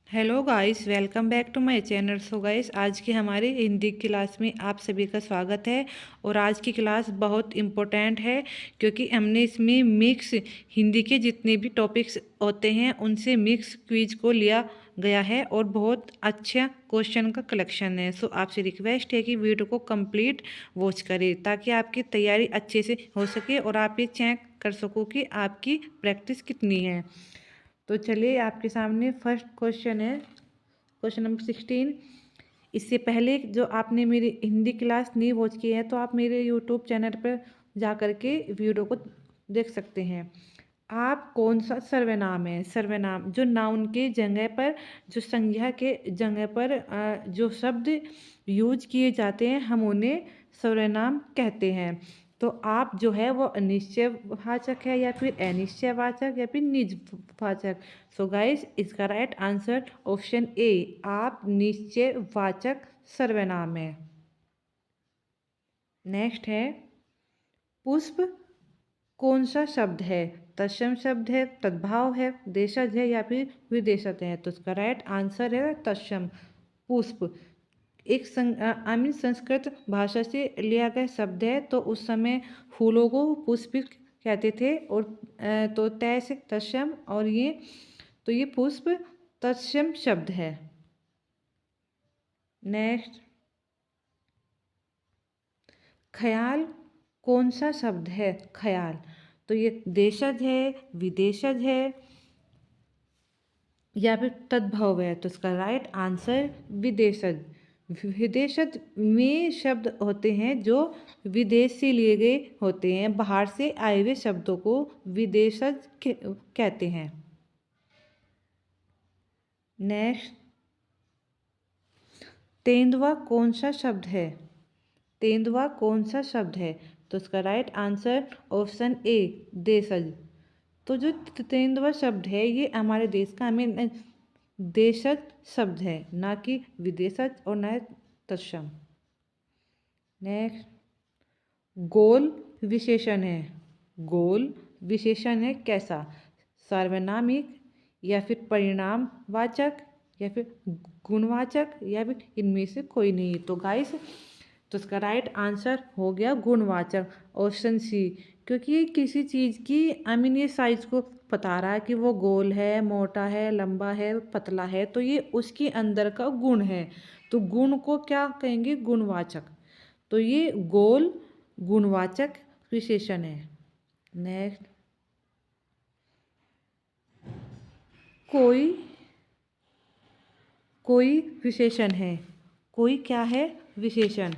Hello guys, welcome back to my channel. So guys, आज की हमारी हिंदी क्लास में आप सभी का स्वागत है। और आज की क्लास बहुत इम्पोर्टेंट है क्योंकि हमने इसमें मिक्स हिंदी के जितने भी टॉपिक्स होते हैं उनसे मिक्स क्विज को लिया गया है और बहुत अच्छा क्वेश्चन का कलेक्शन है। सो आपसे रिक्वेस्ट है कि वीडियो को कंप्लीट वॉच करें ताकि आपकी तैयारी अच्छे से हो सके और आप ये चेक कर सको कि आपकी प्रैक्टिस कितनी है। तो चलिए, आपके सामने फर्स्ट क्वेश्चन है, क्वेश्चन नंबर 16। इससे पहले जो आपने मेरी हिंदी क्लास नहीं वॉच की है तो आप मेरे यूट्यूब चैनल पर जा कर के वीडियो को देख सकते हैं। आप कौन सा सर्वनाम है? सर्वनाम जो नाउन के जगह पर, जो संज्ञा के जगह पर जो शब्द यूज किए जाते हैं हम उन्हें सर्वनाम कहते हैं। तो आप जो है वो निश्चयवाचक है या फिर अनिश्चयवाचक या फिर निजवाचक। सो गाइस, इसका राइट आंसर ऑप्शन ए, आप निश्चयवाचक सर्वनाम है। नेक्स्ट है, पुष्प कौन सा शब्द है? तत्सम शब्द है, तद्भाव है, देशज है या फिर विदेशज है? तो इसका राइट आंसर है तत्सम। पुष्प एक संस्कृत भाषा से लिया गया शब्द है। तो उस समय फूलों को पुष्प कहते थे और तो तय से तत्सम, और ये पुष्प तत्सम शब्द है। नेक्स्ट, ख्याल कौन सा शब्द है? ख्याल तो ये देशज है, विदेशज है या फिर तद्भव है? तो इसका राइट आंसर विदेशज। विदेशज में शब्द होते हैं जो विदेश से लिए गए होते हैं, बाहर से आए हुए शब्दों को विदेशज कहते हैं। नेक्स्ट, तेंदुआ कौन सा शब्द है? तेंदुआ कौन सा शब्द है? तो इसका राइट आंसर ऑप्शन ए, देशज। तो जो तेंदुआ शब्द है ये हमारे देश का हमें देशज शब्द है, ना कि विदेशज और न तत्सम। नेक्स्ट, गोल विशेषण है। गोल विशेषण है कैसा? सार्वनामिक या फिर परिणामवाचक या फिर गुणवाचक या फिर इनमें से कोई नहीं? तो गाइस, तो इसका राइट आंसर हो गया गुणवाचक, ऑप्शन सी। क्योंकि ये किसी चीज़ की ये साइज को बता रहा है कि वो गोल है, मोटा है, लंबा है, पतला है, तो ये उसके अंदर का गुण है। तो गुण को क्या कहेंगे? गुणवाचक। तो ये गोल गुणवाचक विशेषण है। नेक्स्ट, कोई कोई विशेषण है। कोई क्या है? विशेषण।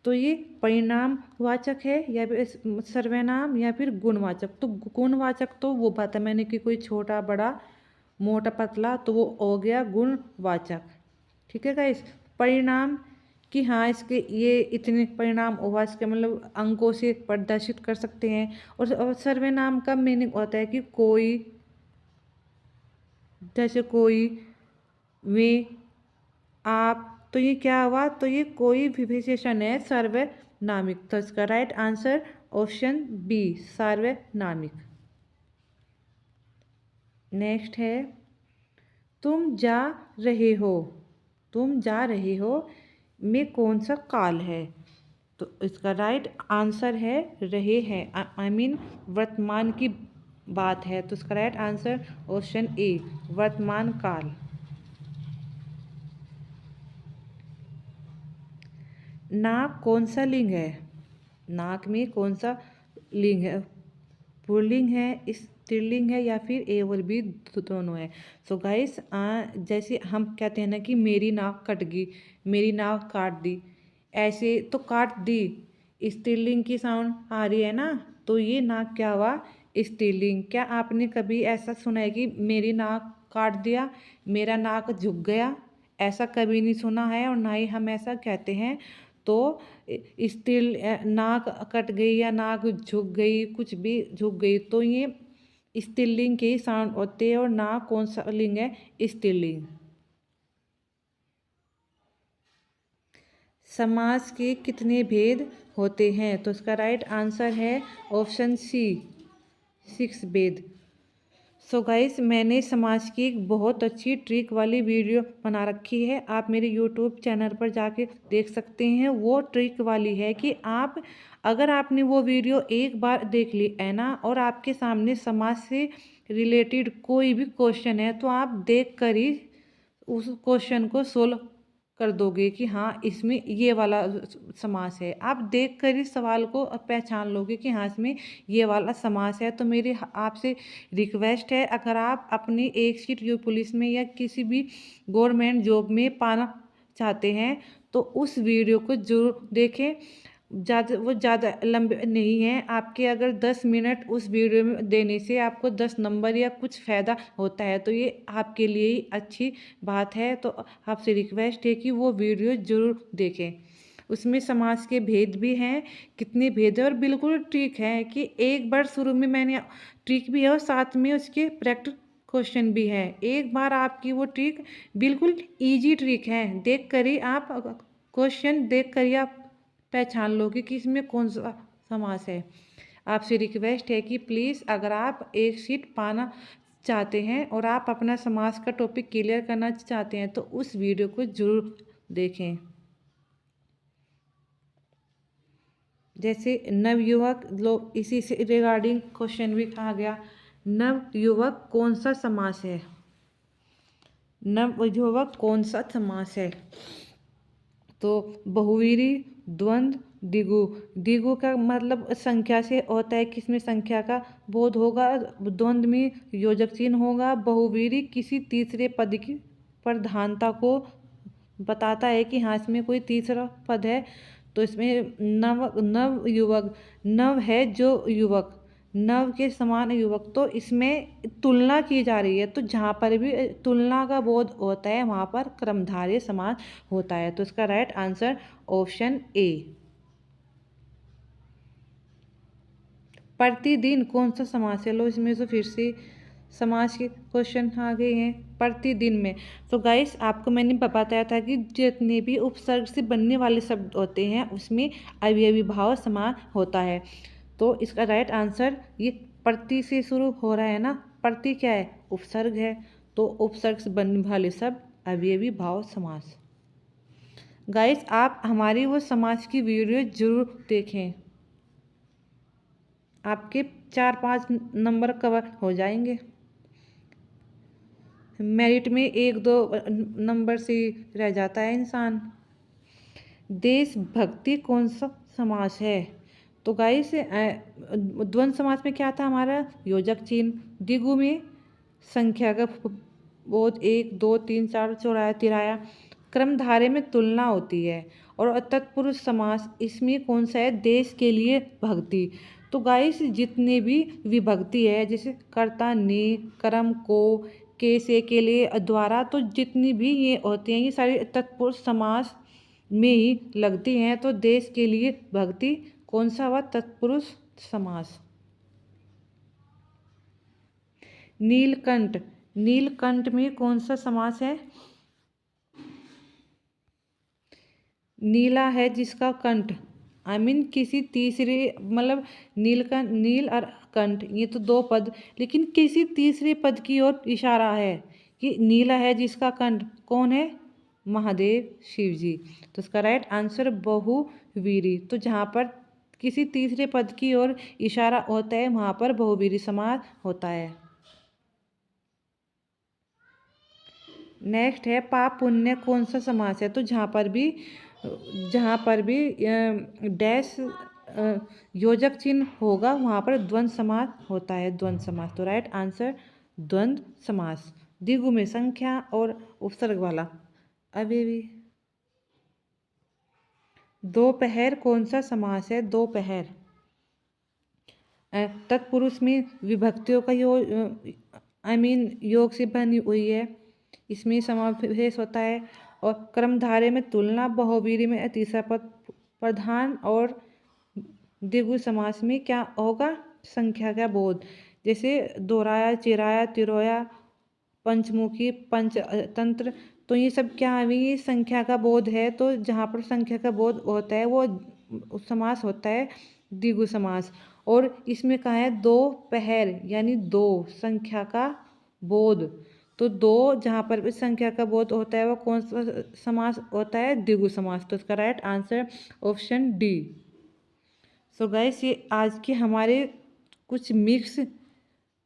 तो ये परिणामवाचक है या फिर सर्वनाम या फिर गुणवाचक? तो गुणवाचक तो वो बात है मैंने कि कोई छोटा बड़ा मोटा पतला, तो वो हो गया गुणवाचक। ठीक है गाइस। परिणाम कि हाँ इसके ये इतने परिणाम हुआ, इसके मतलब अंकों से प्रदर्शित कर सकते हैं। और सर्वनाम का मीनिंग होता है कि कोई, जैसे कोई, वे, आप। तो ये क्या हुआ? तो ये कोई भी विशेषण है सार्वनामिक। तो इसका राइट आंसर ऑप्शन बी, सार्वनामिक। नेक्स्ट है, तुम जा रहे हो। तुम जा रहे हो में कौन सा काल है? तो इसका राइट आंसर है रहे हैं, वर्तमान की बात है। तो इसका राइट आंसर ऑप्शन ए, वर्तमान काल। नाक कौन सा लिंग है? नाक में कौन सा लिंग है? पुल्लिंग है, स्त्रीलिंग है या फिर ए और बी दोनों है? सो गाइस, जैसे हम कहते हैं ना कि मेरी नाक कट गई, मेरी नाक काट दी, ऐसे तो काट दी स्त्रीलिंग की साउंड आ रही है ना, तो ये नाक क्या हुआ? स्त्रीलिंग। क्या आपने कभी ऐसा सुना है कि मेरी नाक काट दिया, मेरा नाक झुक गया? ऐसा कभी नहीं सुना है और ना ही हम ऐसा कहते हैं। तो स्त्रील नाक कट गई या नाक झुक गई, कुछ भी झुक गई, तो ये स्त्रीलिंग के ही साउंड होते हैं। और नाक कौन सा लिंग है? स्त्रीलिंग। समास के कितने भेद होते हैं? तो इसका राइट आंसर है ऑप्शन सी, 6 भेद। सो गाइस, मैंने समाज की एक बहुत अच्छी ट्रिक वाली वीडियो बना रखी है। आप मेरे यूट्यूब चैनल पर जाके देख सकते हैं। वो ट्रिक वाली है कि आप अगर आपने वो वीडियो एक बार देख ली है ना, और आपके सामने समाज से रिलेटेड कोई भी क्वेश्चन है, तो आप देख कर ही उस क्वेश्चन को सोल्व कर दोगे कि हाँ, इसमें ये वाला समास है। आप देख कर ही सवाल को पहचान लोगे कि हाँ, इसमें ये वाला समास है। तो मेरी आपसे रिक्वेस्ट है, अगर आप अपनी एक सीट यू पुलिस में या किसी भी गवर्नमेंट जॉब में पाना चाहते हैं, तो उस वीडियो को जरूर देखें। ज़्यादा लंबे नहीं है। आपके अगर 10 मिनट उस वीडियो में देने से आपको 10 नंबर या कुछ फ़ायदा होता है, तो ये आपके लिए ही अच्छी बात है। तो आपसे रिक्वेस्ट है कि वो वीडियो ज़रूर देखें। उसमें समाज के भेद भी हैं, कितने भेद है, और बिल्कुल ट्रिक है कि एक बार शुरू में मैंने ट्रिक भी है और साथ में उसके प्रैक्टिस क्वेश्चन भी है। एक बार आपकी वो ट्रिक बिल्कुल ईजी ट्रिक है, देख कर ही आप क्वेश्चन देख कर ही आप पहचान लोगे कि इसमें कौन सा समास है। आपसे रिक्वेस्ट है कि प्लीज़, अगर आप एक सीट पाना चाहते हैं और आप अपना समास का टॉपिक क्लियर करना चाहते हैं, तो उस वीडियो को जरूर देखें। जैसे नवयुवक, लोग इसी से रिगार्डिंग क्वेश्चन भी कहा गया, नवयुवक कौन सा समास है? नवयुवक कौन सा समास है? तो बहुवीरी, द्वंद्व, द्विगु। द्विगु का मतलब संख्या से होता है, किसमें संख्या का बोध होगा। द्वंद्व में योजक चिन्ह होगा। बहुवीरी किसी तीसरे पद की प्रधानता को बताता है कि हाँ, इसमें कोई तीसरा पद है। तो इसमें नव युवक, नव है जो युवक, नव के समान युवक, तो इसमें तुलना की जा रही है। तो जहाँ पर भी तुलना का बोध होता है, वहाँ पर क्रमधारय समास होता है। तो इसका राइट आंसर ऑप्शन ए। प्रतिदिन कौन सा समास है? लो, इसमें तो फिर से समास के क्वेश्चन आ गए हैं। प्रतिदिन में तो गाइस, आपको मैंने बताया था कि जितने भी उपसर्ग से बनने वाले शब्द होते हैं, उसमें अवयवी भाव समान होता है। तो इसका राइट आंसर ये प्रति से शुरू हो रहा है ना। प्रति क्या है? उपसर्ग है। तो उपसर्ग से बनने वाले शब्द अवयवी भाव समास। गाइस, आप हमारी वो समास की वीडियो जरूर देखें, आपके 4-5 नंबर कवर हो जाएंगे। मेरिट में 1-2 नंबर से रह जाता है इंसान। देशभक्ति कौन सा समास है? तो गाइस, द्वंद्व समास में क्या था हमारा? योजक चिन्ह। द्विगु में संख्या का बोध, 1 2 3 4 चौराया तिराया। क्रमधारय में तुलना होती है। और तत्पुरुष समास, इसमें कौन सा है? देश के लिए भक्ति। तो गाइस, जितने भी विभक्ति है, जैसे कर्ता ने, कर्म को, के से, के लिए, द्वारा, तो जितनी भी ये होती हैं, ये सारी तत्पुरुष समास में ही लगती हैं। तो देश के लिए भक्ति कौन सा हुआ? तत्पुरुष समास। नीलकंठ, नीलकंठ में कौन सा समास है? नीला है जिसका कंठ, आई मीन किसी तीसरे, मतलब नीलकंठ, नील और कंठ, ये तो 2 पद, लेकिन किसी तीसरे पद की ओर इशारा है कि नीला है जिसका कंठ। कौन है? महादेव, शिव जी। तो इसका राइट आंसर बहुवीरी। तो जहाँ पर किसी तीसरे पद की ओर इशारा होता है, वहाँ पर बहुवीरी समास होता है। नेक्स्ट है पाप पुण्य कौन सा समास है? तो जहाँ पर भी डैश योजक चिन्ह होगा, वहाँ पर द्वंद्व समास होता है। द्वंद्व समास, तो राइट आंसर द्वंद्व समास। द्विगु में संख्या और उपसर्ग वाला अवयवी। दोपहर कौन सा समास है? दोपहर तत्पुरुष में विभक्तियों का योग से बनी हुई है, इसमें समावेश होता है। और क्रमधारय में तुलना, बहुवीरी में तीसरा पद प्रधान, और द्विगु समास में क्या होगा? संख्या का बोध। जैसे दोहराया, चिराया, तिरोया, पंचमुखी, पंचतंत्र, तो ये सब क्या है? ये संख्या का बोध है। तो जहाँ पर संख्या का बोध होता है, वो समास होता है द्विगु समास। और इसमें कहा है दोपहर यानी दो संख्या का बोध। तो दो जहाँ पर भी संख्या का बोध होता है वो कौन सा समास होता है? द्विगु समास। तो इसका right answer option D. So guys ये आज के हमारे कुछ मिक्स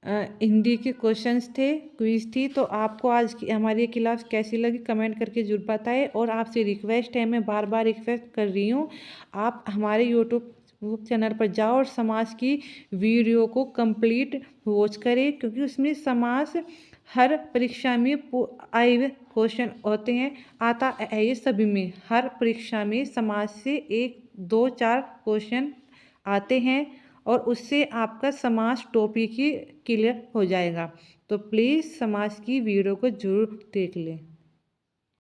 हिंदी के क्वेश्चंस थे, क्विज थी। तो आपको आज की हमारी ये क्लास कैसी लगी कमेंट करके जरूर बताएं। और आपसे रिक्वेस्ट है, मैं बार बार रिक्वेस्ट कर रही हूँ, आप हमारे यूट्यूब चैनल पर जाओ और समास की वीडियो को कंप्लीट वॉच करें, क्योंकि उसमें समास हर परीक्षा में आए हुए क्वेश्चन होते हैं, आता है ये सभी में। हर परीक्षा में समाज से 1, 2, 4 क्वेश्चन आते हैं और उससे आपका समाज टॉपिक ही क्लियर हो जाएगा। तो प्लीज़ समाज की वीडियो को जरूर देख लें।